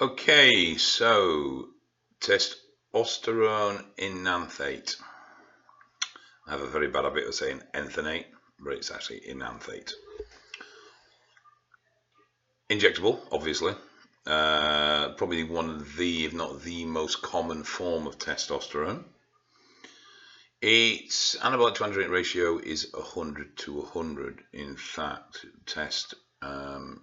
Okay, so testosterone enanthate. I have a very bad habit of saying enanthate, but it's actually enanthate. Injectable, obviously. Probably one of the, if not the most common form of testosterone. Its anabolic to androgen ratio is 100 to 100. In fact, test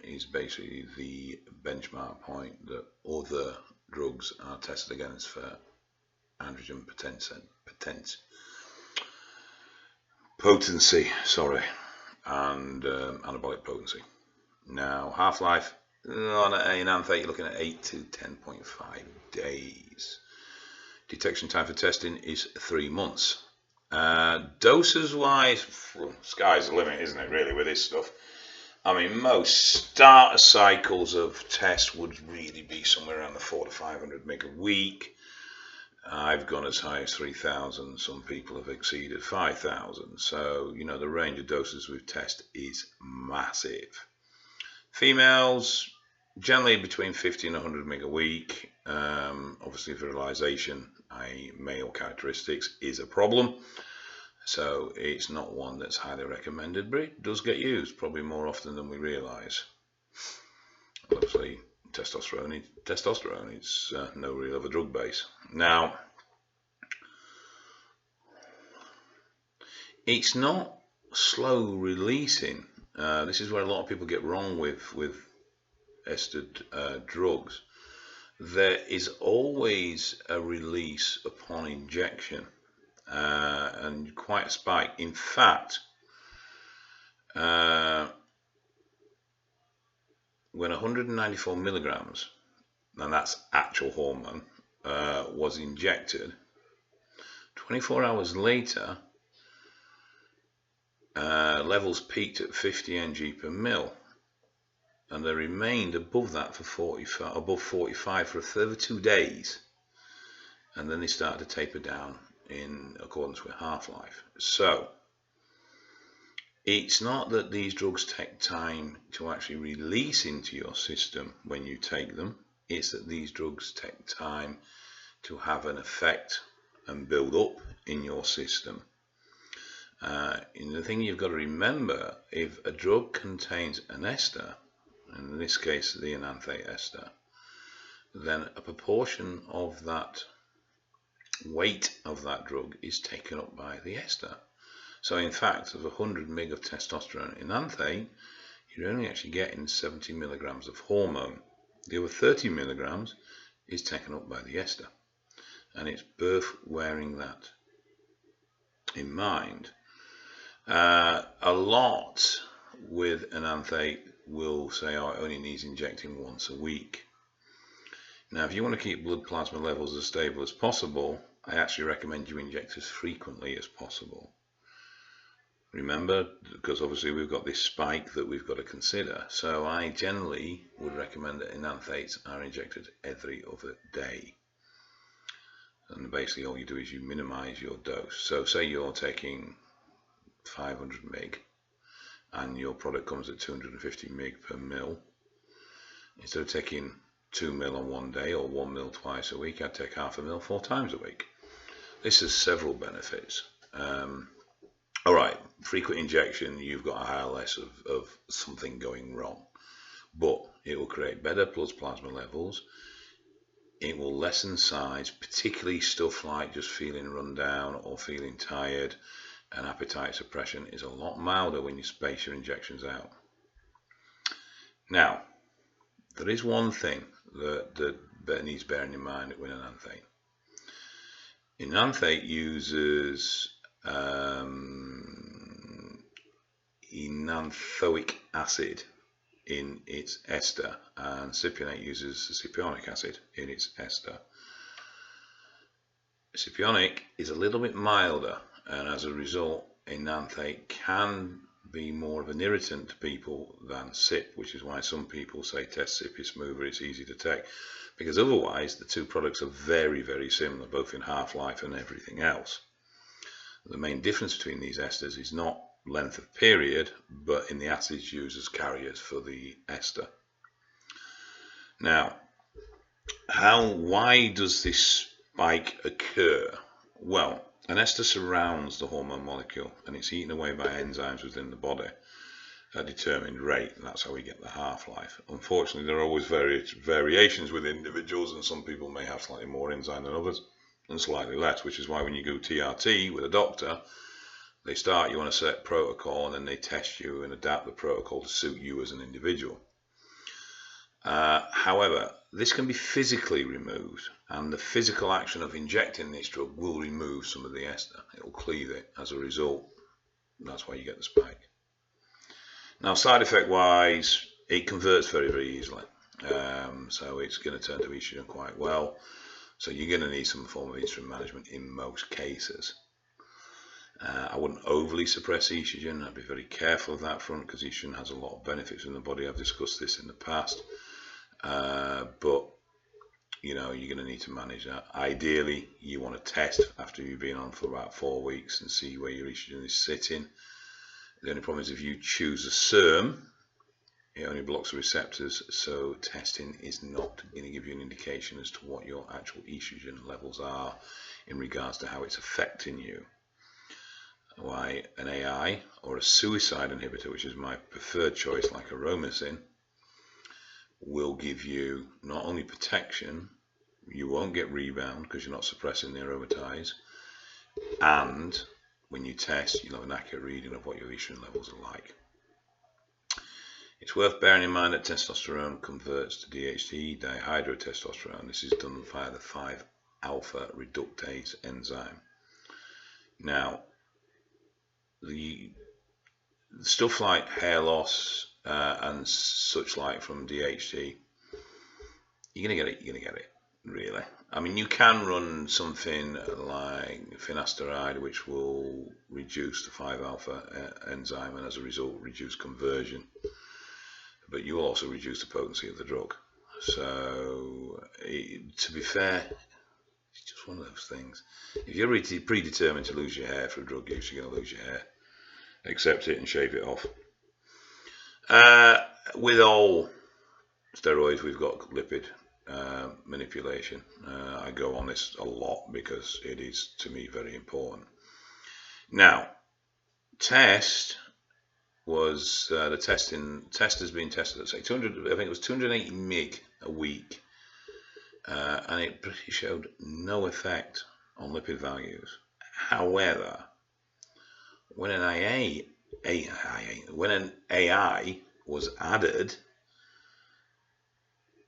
is basically the benchmark point that other drugs are tested against for androgen potency, and anabolic potency. Now, half-life on an enanthate, you're looking at 8 to 10.5 days. Detection time for testing is 3 months. Doses wise, sky's the limit, isn't it, really, with this stuff? I mean, most starter cycles of tests would really be somewhere around the 400 to 500 mg a week. I've gone as high as 3,000. Some people have exceeded 5,000. So, you know, the range of doses we've tested is massive. Females, generally between 50 and 100 mg a week. Obviously, virilization, i.e. male characteristics, is a problem. So it's not one that's highly recommended, but it does get used probably more often than we realize. Obviously, testosterone, it's no real other drug base. Now, it's not slow releasing. This is where a lot of people get wrong with ester drugs. There is always a release upon injection, and quite a spike. In fact, when 194 milligrams, and that's actual hormone, was injected, 24 hours later, levels peaked at 50 ng per mil, and they remained above that for above 45 for a further 2 days, and then they started to taper down in accordance with half-life. So it's not that these drugs take time to actually release into your system when you take them, it's that these drugs take time to have an effect and build up in your system. And the thing you've got to remember, if a drug contains an ester, in this case the enanthate ester, then a proportion of that weight of that drug is taken up by the ester. So in fact, of 100 mg of testosterone enanthate, you're only actually getting 70 milligrams of hormone. The other 30 milligrams is taken up by the ester, and it's worth wearing that in mind. A lot with enanthate will say, oh, it only needs injecting once a week. Now, if you want to keep blood plasma levels as stable as possible, I actually recommend you inject as frequently as possible. Remember, because obviously we've got this spike that we've got to consider. So I generally would recommend that enanthates are injected every other day. And basically all you do is you minimize your dose. So say you're taking 500 mg and your product comes at 250 mg per mil. Instead of taking 2 mil on one day or 1 mil twice a week, I'd take half a mil 4 times a week. This has several benefits. Alright, frequent injection, you've got a higher less of something going wrong, but it will create better blood plasma levels. It will lessen size, particularly stuff like just feeling run down or feeling tired, and appetite suppression is a lot milder when you space your injections out. Now, there is one thing that needs bearing in mind with enanthate. Enanthate uses enanthoic acid in its ester, and cypionate uses cypionic acid in its ester. Cypionic is a little bit milder, and as a result, enanthate can be more of an irritant to people than CYP, which is why some people say test CYP is smoother, it's easy to take, because otherwise the two products are very, very similar, both in half-life and everything else. The main difference between these esters is not length of period, but in the acids used as carriers for the ester. Now, Why does this spike occur? Well, an ester surrounds the hormone molecule and it's eaten away by enzymes within the body at a determined rate, and that's how we get the half-life. Unfortunately, there are always variations with individuals, and some people may have slightly more enzyme than others and slightly less, which is why when you go TRT with a doctor, they start you on a set protocol and then they test you and adapt the protocol to suit you as an individual. However, this can be physically removed, and the physical action of injecting this drug will remove some of the ester. It will cleave it as a result. That's why you get the spike. Now, side effect wise, it converts very, very easily. So it's going to turn to estrogen quite well. So you're going to need some form of estrogen management in most cases. I wouldn't overly suppress estrogen. I'd be very careful of that front because estrogen has a lot of benefits in the body. I've discussed this in the past. But you're going to need to manage that. Ideally, you want to test after you've been on for about 4 weeks and see where your estrogen is sitting. The only problem is if you choose a SERM, it only blocks the receptors, so testing is not going to give you an indication as to what your actual estrogen levels are in regards to how it's affecting you. Why an AI or a suicide inhibitor, which is my preferred choice, like aromasin, will give you not only protection, you won't get rebound because you're not suppressing the aromatase, and when you test, you'll have an accurate reading of what your estrogen levels are like. It's worth bearing in mind that testosterone converts to DHT, dihydrotestosterone. This is done via the 5-alpha reductase enzyme. Now, the stuff like hair loss and such like from DHT, you're going to get it, really. I mean, you can run something like finasteride, which will reduce the 5-alpha enzyme and as a result reduce conversion. But you will also reduce the potency of the drug. So, to be fair, it's just one of those things. If you're predetermined to lose your hair for drug use, you're going to lose your hair. Accept it and shave it off. With all steroids, we've got lipid manipulation. I go on this a lot because it is, to me, very important. Now, test was the test has been tested at say 200. I think it was 280 mg a week, and it showed no effect on lipid values. However, when an AI was added,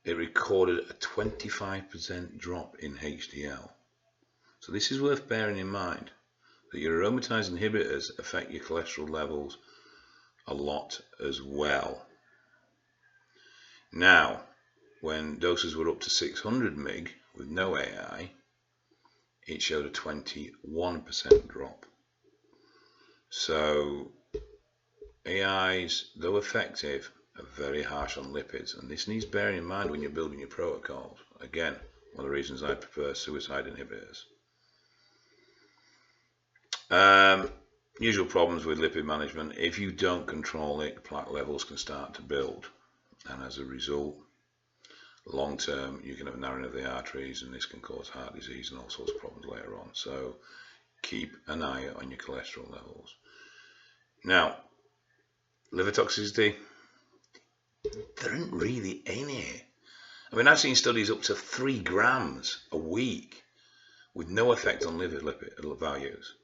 it recorded a 25% drop in HDL. So this is worth bearing in mind, that your aromatase inhibitors affect your cholesterol levels a lot as well. Now, when doses were up to 600 mg with no AI, it showed a 21% drop. So AIs, though effective, are very harsh on lipids, and this needs bearing in mind when you're building your protocols. Again, one of the reasons I prefer suicide inhibitors. Usual problems with lipid management: if you don't control it, plaque levels can start to build, and as a result, long term, you can have narrowing of the arteries, and this can cause heart disease and all sorts of problems later on. So keep an eye on your cholesterol levels. Now, liver toxicity, there isn't really any. I mean, I've seen studies up to 3 grams a week with no effect on liver lipid values.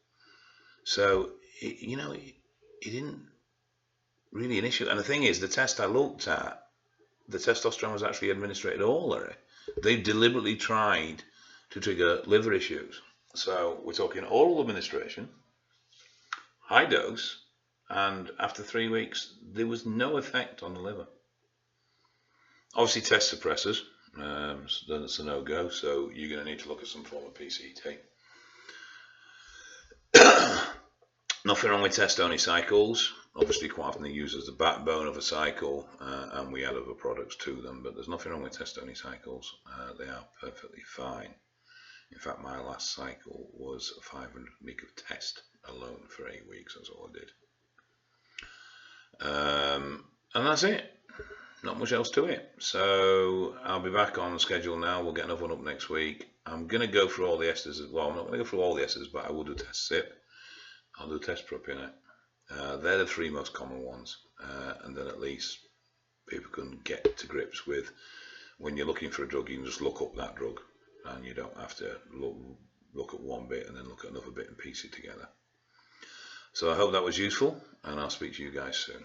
So, it isn't really an issue. And the thing is, the test I looked at, the testosterone was actually administered orally. They deliberately tried to trigger liver issues. So we're talking oral administration, high dose, and after 3 weeks, there was no effect on the liver. Obviously, test suppressors, that's a no-go, so you're going to need to look at some form of PCT. Nothing wrong with test-only cycles. Obviously, quite often they're used as the backbone of a cycle, and we add other products to them, but there's nothing wrong with test-only cycles. They are perfectly fine. In fact, my last cycle was 500 mg of test alone for 8 weeks. That's all I did. And that's it. not much else to it. So I'll be back on schedule now. We'll get another one up next week. I'm going to go through all the esters as well. I'm not going to go through all the esters, but I will do test SIP. I'll do test propionate. They're the three most common ones. And then at least people can get to grips with, when you're looking for a drug, you can just look up that drug. And you don't have to look at one bit and then look at another bit and piece it together. So I hope that was useful, and I'll speak to you guys soon.